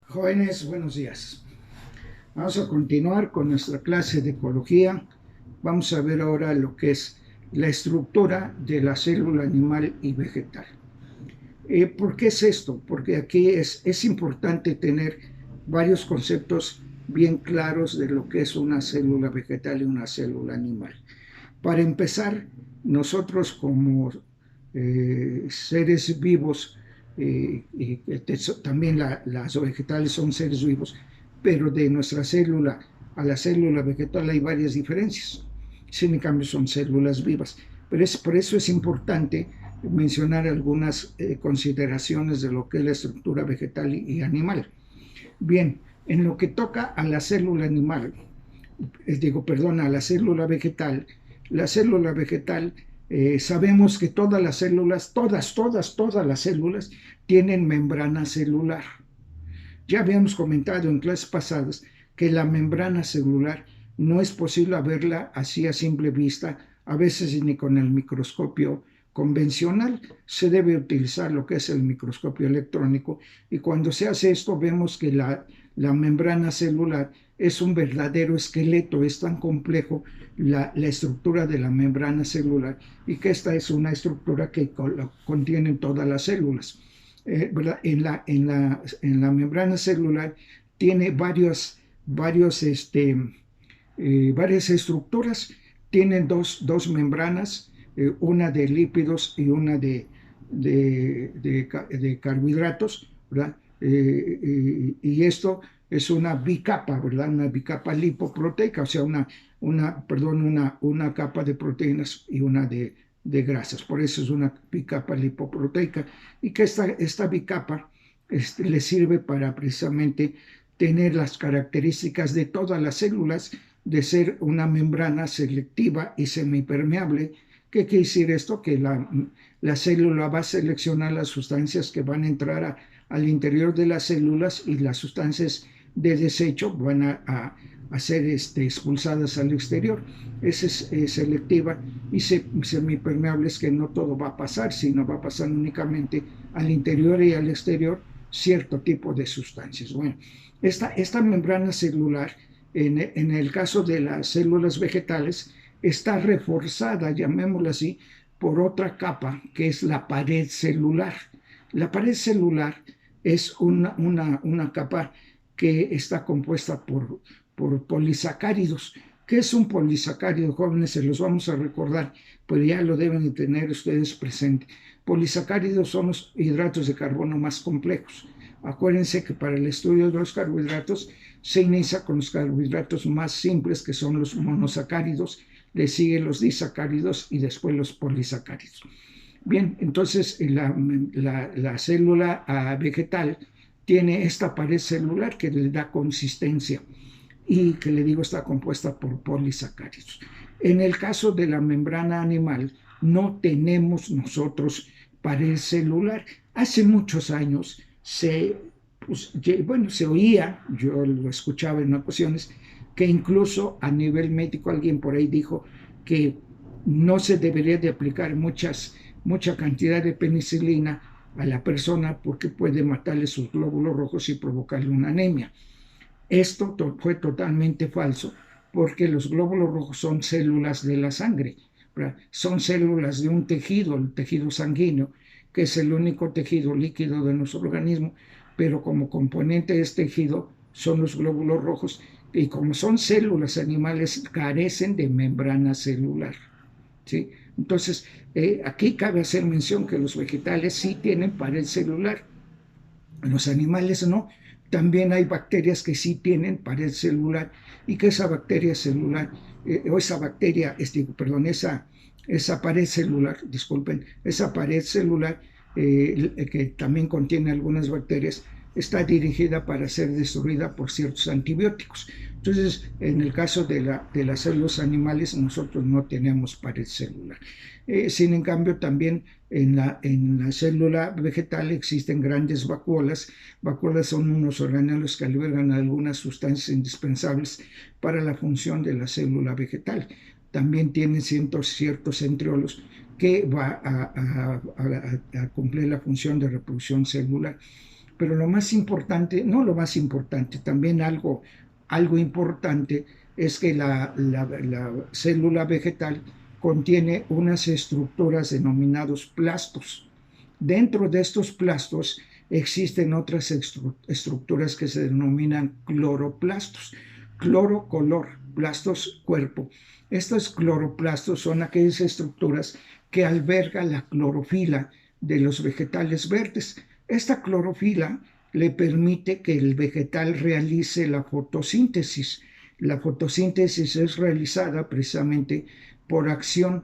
Jóvenes, buenos días. Vamos a continuar con nuestra clase de ecología. Vamos a ver ahora lo que es la estructura de la célula animal y vegetal. ¿Por qué es esto? Porque aquí es importante tener varios conceptos bien claros de lo que es una célula vegetal y una célula animal. Para empezar, nosotros como seres vivos, y también las vegetales son seres vivos, pero de nuestra célula a la célula vegetal hay varias diferencias. Sin en cambio son células vivas. Pero por eso es importante mencionar algunas consideraciones de lo que es la estructura vegetal y animal. Bien, en lo que toca a la célula animal, a la célula vegetal, sabemos que todas las células, todas las células tienen membrana celular. Ya habíamos comentado en clases pasadas que la membrana celular no es posible verla así a simple vista, a veces ni con el microscopio convencional. Se debe utilizar lo que es el microscopio electrónico, y cuando se hace esto vemos que la membrana celular es un verdadero esqueleto. Es tan complejo la estructura de la membrana celular, y que esta es una estructura que contiene todas las células. En la membrana celular tiene varias estructuras. Tienen dos membranas, una de lípidos y una de carbohidratos, ¿verdad? Y esto es una bicapa, ¿verdad? Una bicapa lipoproteica, o sea, una capa de proteínas y una de grasas. Por eso es una bicapa lipoproteica, y que esta bicapa le sirve para precisamente tener las características de todas las células, de ser una membrana selectiva y semipermeable. ¿Qué quiere decir esto? Que la célula va a seleccionar las sustancias que van a entrar al interior de las células, y las sustancias de desecho van a ser expulsadas al exterior. Esa es selectiva, y semipermeable es que no todo va a pasar, sino va a pasar únicamente al interior y al exterior cierto tipo de sustancias. Bueno, esta membrana celular, en el caso de las células vegetales, está reforzada, llamémosla así, por otra capa que es la pared celular. La pared celular es una capa que está compuesta por polisacáridos. ¿Qué es un polisacárido, jóvenes? Se los vamos a recordar, pero ya lo deben tener ustedes presente. Polisacáridos son los hidratos de carbono más complejos. Acuérdense que para el estudio de los carbohidratos se inicia con los carbohidratos más simples, que son los monosacáridos, le siguen los disacáridos y después los polisacáridos. Bien, entonces la célula vegetal tiene esta pared celular que le da consistencia, y que le digo está compuesta por polisacáridos. En el caso de la membrana animal no tenemos nosotros pared celular. Hace muchos años se oía, yo lo escuchaba en ocasiones, que incluso a nivel médico alguien por ahí dijo que no se debería de aplicar mucha cantidad de penicilina a la persona, porque puede matarle sus glóbulos rojos y provocarle una anemia. Esto fue totalmente falso, porque los glóbulos rojos son células de la sangre, ¿verdad? Son células de un tejido, el tejido sanguíneo, que es el único tejido líquido de nuestro organismo, pero como componente de este tejido son los glóbulos rojos, y como son células animales, carecen de membrana celular, ¿sí? Entonces, aquí cabe hacer mención que los vegetales sí tienen pared celular, los animales no. También hay bacterias que sí tienen pared celular, y que esa bacteria celular, o esa bacteria, esa pared celular, disculpen, esa pared celular, que también contiene algunas bacterias, está dirigida para ser destruida por ciertos antibióticos. Entonces, en el caso de las células animales, nosotros no tenemos pared celular. Sin en cambio, también en la célula vegetal existen grandes vacuolas. Vacuolas son unos organelos que albergan algunas sustancias indispensables para la función de la célula vegetal. También tienen ciertos centriolos que va a cumplir la función de reproducción celular. pero lo más importante, no lo más importante, también algo importante es que la célula vegetal contiene unas estructuras denominadas plastos. Dentro de estos plastos existen otras estructuras que se denominan cloroplastos. Cloro, color, plastos, cuerpo. Estos cloroplastos son aquellas estructuras que albergan la clorofila de los vegetales verdes. Esta clorofila le permite que el vegetal realice la fotosíntesis. La fotosíntesis es realizada precisamente por acción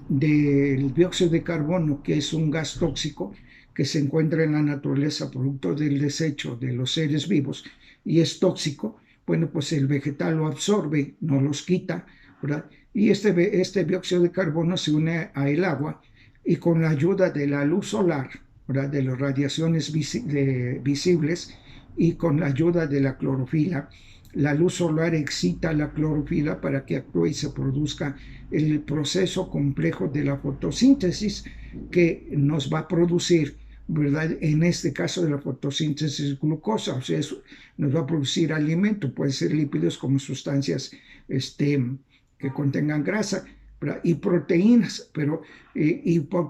del dióxido de carbono, que es un gas tóxico que se encuentra en la naturaleza producto del desecho de los seres vivos y es tóxico. Bueno, pues el vegetal lo absorbe, no los quita, ¿verdad? Y este dióxido de carbono se une al agua y con la ayuda de la luz solar, ¿verdad? De las radiaciones visibles y con la ayuda de la clorofila, la luz solar excita la clorofila para que actúe y se produzca el proceso complejo de la fotosíntesis que nos va a producir, ¿verdad? En este caso de la fotosíntesis, glucosa, o sea, eso nos va a producir alimento, puede ser lípidos como sustancias que contengan grasa, ¿verdad? Y proteínas, pero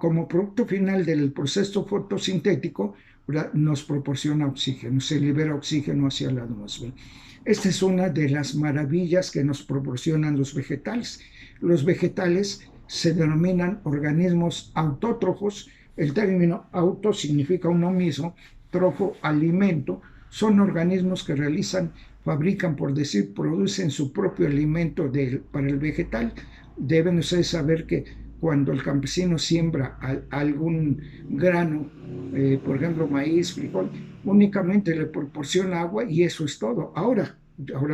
como producto final del proceso fotosintético, ¿verdad? Nos proporciona oxígeno, se libera oxígeno hacia la atmósfera. Esta es una de las maravillas que nos proporcionan los vegetales. Los vegetales se denominan organismos autótrofos. El término auto significa uno mismo, trofo, alimento. Son organismos que fabrican, por decir, producen su propio alimento para el vegetal. Deben ustedes saber que cuando el campesino siembra algún grano, por ejemplo maíz, frijol, únicamente le proporciona agua y eso es todo. Ahora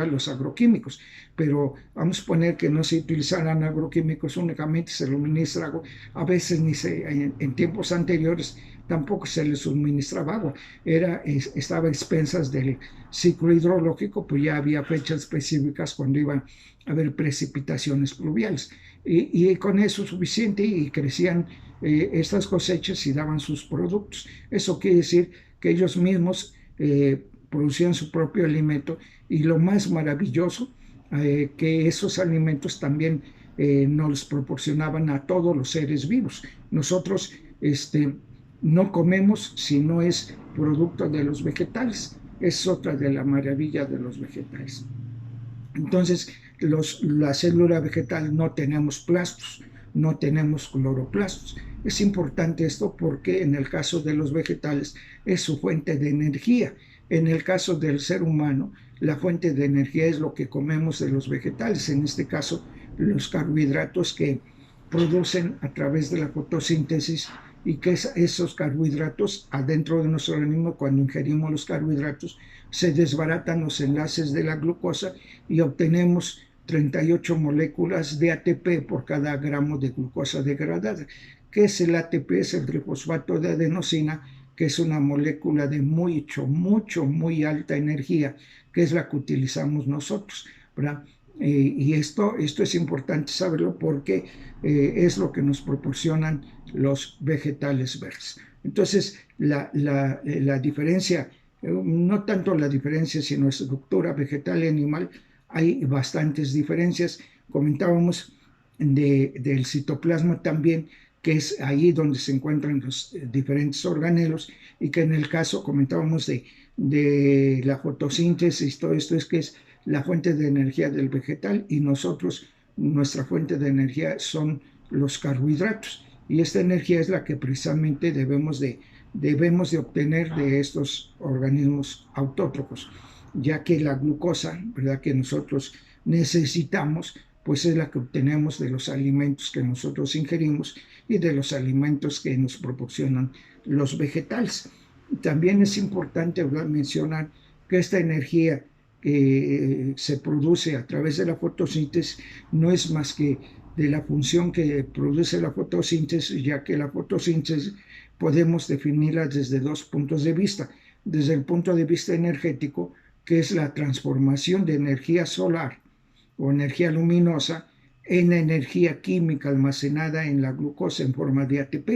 los agroquímicos, pero vamos a poner que no se utilizaran agroquímicos, únicamente se le ministra agua. A veces en tiempos anteriores tampoco se le suministraba agua, estaba a expensas del ciclo hidrológico, pues ya había fechas específicas cuando iban a haber precipitaciones pluviales y con eso suficiente y crecían estas cosechas y daban sus productos. Eso quiere decir que ellos mismos producían su propio alimento y lo más maravilloso, que esos alimentos también nos proporcionaban a todos los seres vivos. Nosotros no comemos si no es producto de los vegetales. Es otra de las maravillas de los vegetales. Entonces, la célula vegetal no tenemos plastos, no tenemos cloroplastos. Es importante esto porque en el caso de los vegetales es su fuente de energía. En el caso del ser humano, la fuente de energía es lo que comemos de los vegetales, en este caso los carbohidratos que producen a través de la fotosíntesis y que esos carbohidratos adentro de nuestro organismo, cuando ingerimos los carbohidratos, se desbaratan los enlaces de la glucosa y obtenemos 38 moléculas de ATP por cada gramo de glucosa degradada. ¿Qué es el ATP? Es el trifosfato de adenosina, que es una molécula de muy alta energía, que es la que utilizamos nosotros, ¿verdad? Y esto es importante saberlo porque es lo que nos proporcionan los vegetales verdes. Entonces, la diferencia, no tanto la diferencia, sino estructura vegetal y animal, hay bastantes diferencias. Comentábamos del citoplasma también, que es ahí donde se encuentran los diferentes organelos, y que en el caso comentábamos de la fotosíntesis, todo esto es que es la fuente de energía del vegetal y nuestra fuente de energía son los carbohidratos. Y esta energía es la que precisamente debemos de obtener de estos organismos autótrofos, ya que la glucosa, ¿verdad?, que nosotros necesitamos, pues es la que obtenemos de los alimentos que nosotros ingerimos y de los alimentos que nos proporcionan los vegetales. También es importante, ¿verdad?, mencionar que esta energía que se produce a través de la fotosíntesis no es más que de la función que produce la fotosíntesis, ya que la fotosíntesis podemos definirla desde dos puntos de vista. Desde el punto de vista energético, que es la transformación de energía solar o energía luminosa en energía química almacenada en la glucosa en forma de ATP.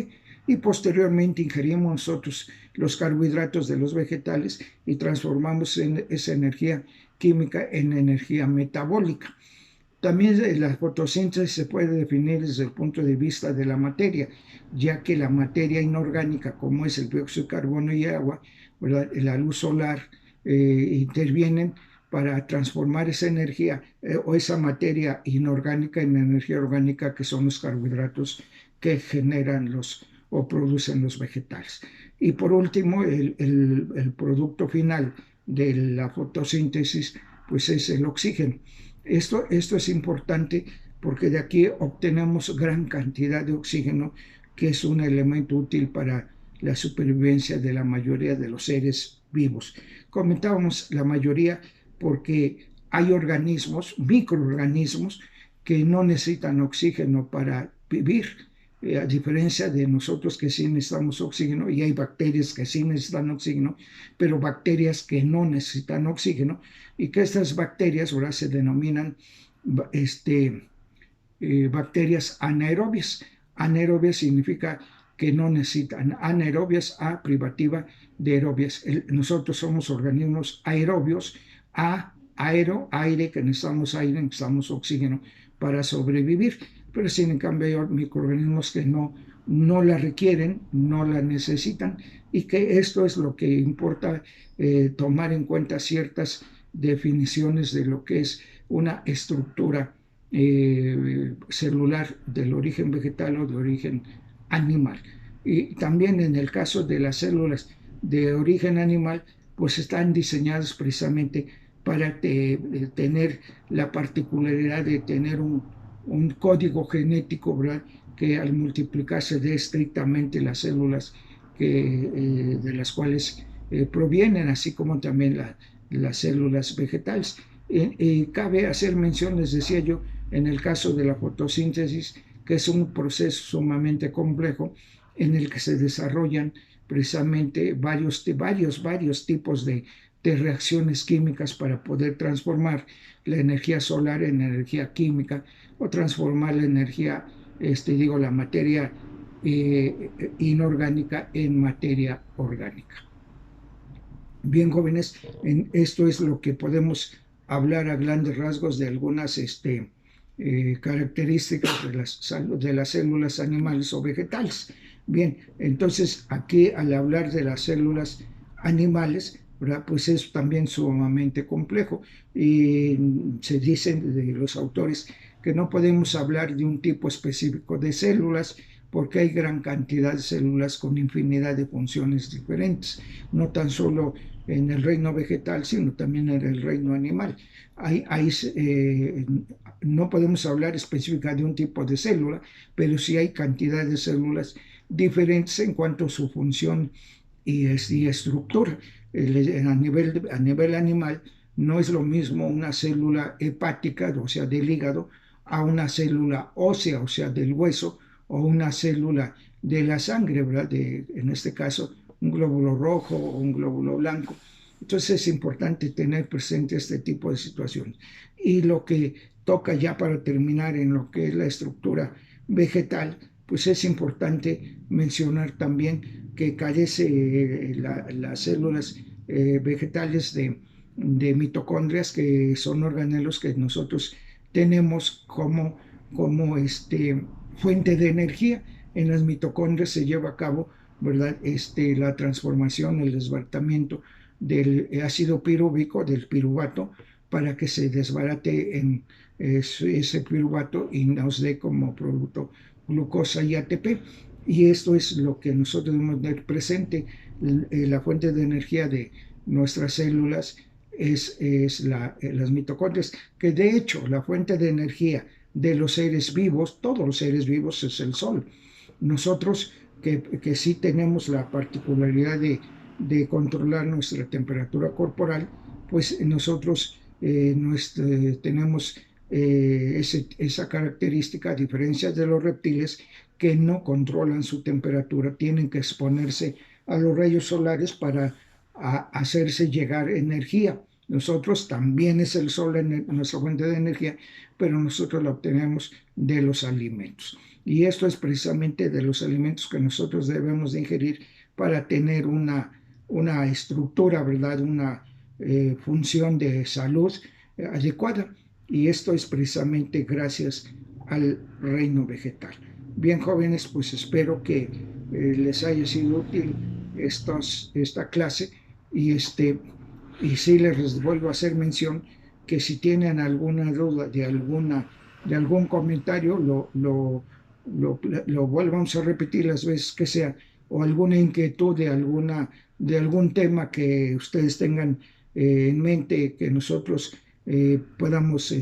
y posteriormente ingerimos nosotros los carbohidratos de los vegetales y transformamos esa energía química en energía metabólica. También la fotosíntesis se puede definir desde el punto de vista de la materia, ya que la materia inorgánica, como es el dióxido de carbono y agua, ¿verdad? La luz solar, intervienen para transformar esa energía o esa materia inorgánica en energía orgánica, que son los carbohidratos que generan o producen los vegetales. Y por último, el producto final de la fotosíntesis, pues es el oxígeno. Esto es importante porque de aquí obtenemos gran cantidad de oxígeno, que es un elemento útil para la supervivencia de la mayoría de los seres vivos. Comentábamos la mayoría porque hay organismos, microorganismos, que no necesitan oxígeno para vivir, a diferencia de nosotros que sí necesitamos oxígeno, y hay bacterias que sí necesitan oxígeno, pero bacterias que no necesitan oxígeno, y que estas bacterias ahora se denominan bacterias anaerobias. Anaerobias significa que no necesitan, anaerobias a privativa de aerobias. Nosotros somos organismos aerobios, aire, que necesitamos oxígeno para sobrevivir, pero sin en cambio hay microorganismos que no la requieren, no la necesitan, y que esto es lo que importa, tomar en cuenta ciertas definiciones de lo que es una estructura celular del origen vegetal o de origen animal. Y también en el caso de las células de origen animal, pues están diseñadas precisamente para tener la particularidad de tener un código genético, ¿verdad? Que al multiplicarse dé estrictamente las células de las cuales provienen, así como también las células vegetales. Cabe hacer mención, les decía yo, en el caso de la fotosíntesis, que es un proceso sumamente complejo en el que se desarrollan precisamente varios tipos de reacciones químicas para poder transformar la energía solar en energía química, o transformar la energía, la materia inorgánica en materia orgánica. Bien, jóvenes, esto es lo que podemos hablar a grandes rasgos de algunas características de las células animales o vegetales. Bien, entonces aquí, al hablar de las células animales, ¿verdad? Pues es también sumamente complejo, y se dicen de los autores que no podemos hablar de un tipo específico de células, porque hay gran cantidad de células con infinidad de funciones diferentes, no tan solo en el reino vegetal, sino también en el reino animal. No podemos hablar específica de un tipo de célula, pero sí hay cantidad de células diferentes en cuanto a su función y estructura. A nivel animal, no es lo mismo una célula hepática, o sea, del hígado, a una célula ósea, o sea, del hueso, o una célula de la sangre, ¿verdad? En este caso, un glóbulo rojo o un glóbulo blanco. Entonces es importante tener presente este tipo de situaciones. Y lo que toca ya para terminar en lo que es la estructura vegetal, pues es importante mencionar también que carece las células vegetales de mitocondrias, que son organelos que nosotros tenemos como fuente de energía. En las mitocondrias se lleva a cabo, ¿verdad? La transformación, el desbaratamiento del ácido pirúvico, del piruvato, para que se desbarate en ese piruvato y nos dé como producto glucosa y ATP. Y esto es lo que nosotros debemos tener presente. La fuente de energía de nuestras células es las mitocondrias, que de hecho la fuente de energía de los seres vivos, todos los seres vivos, es el sol. Nosotros que sí tenemos la particularidad de controlar nuestra temperatura corporal, pues nosotros tenemos esa característica, a diferencia de los reptiles que no controlan su temperatura, tienen que exponerse a los rayos solares para hacerse llegar energía. Nosotros también es el sol nuestra fuente de energía, pero nosotros la obtenemos de los alimentos. Y esto es precisamente de los alimentos que nosotros debemos de ingerir para tener una estructura, ¿verdad? Una función de salud adecuada. Y esto es precisamente gracias al reino vegetal. Bien, jóvenes, pues espero que les haya sido útil esta clase y sí les vuelvo a hacer mención que si tienen alguna duda de algún comentario, lo volvamos a repetir las veces que sea, o alguna inquietud de algún tema que ustedes tengan en mente, que nosotros podamos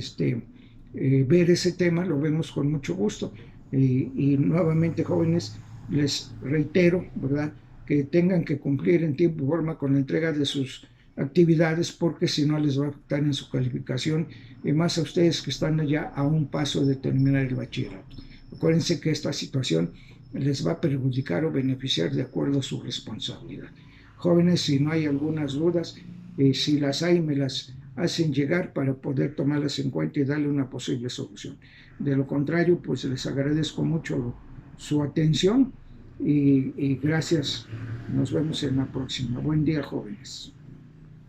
ver ese tema, lo vemos con mucho gusto. Y nuevamente, jóvenes, les reitero, ¿verdad?, que tengan que cumplir en tiempo y forma con la entrega de sus actividades, porque si no les va a afectar en su calificación, y más a ustedes que están ya a un paso de terminar el bachillerato. Acuérdense que esta situación les va a perjudicar o beneficiar de acuerdo a su responsabilidad. Jóvenes, si no hay algunas dudas, si las hay, me las hacen llegar para poder tomarlas en cuenta y darle una posible solución. De lo contrario, pues les agradezco mucho su atención y gracias. Nos vemos en la próxima. Buen día, jóvenes.